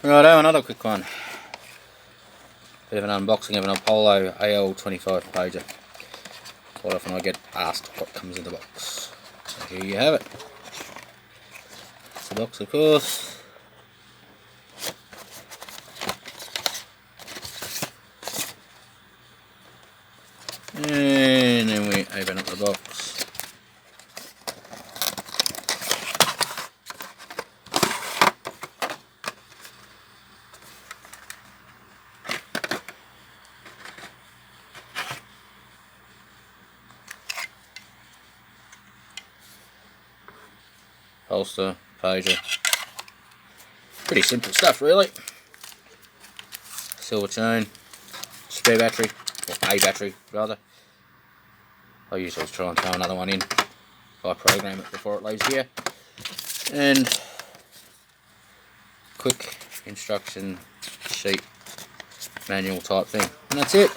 Righto, another quick one. Bit of an unboxing of an Apollo AL25 pager. Quite often I get asked what comes in the box. So here you have it. It's the box, of course. And then we open up the box. Holster, pager. Pretty simple stuff, really. Silver chain, spare battery, or a battery rather. I usually try and throw another one in if I program it before it leaves here. And quick instruction sheet, manual type thing. And that's it.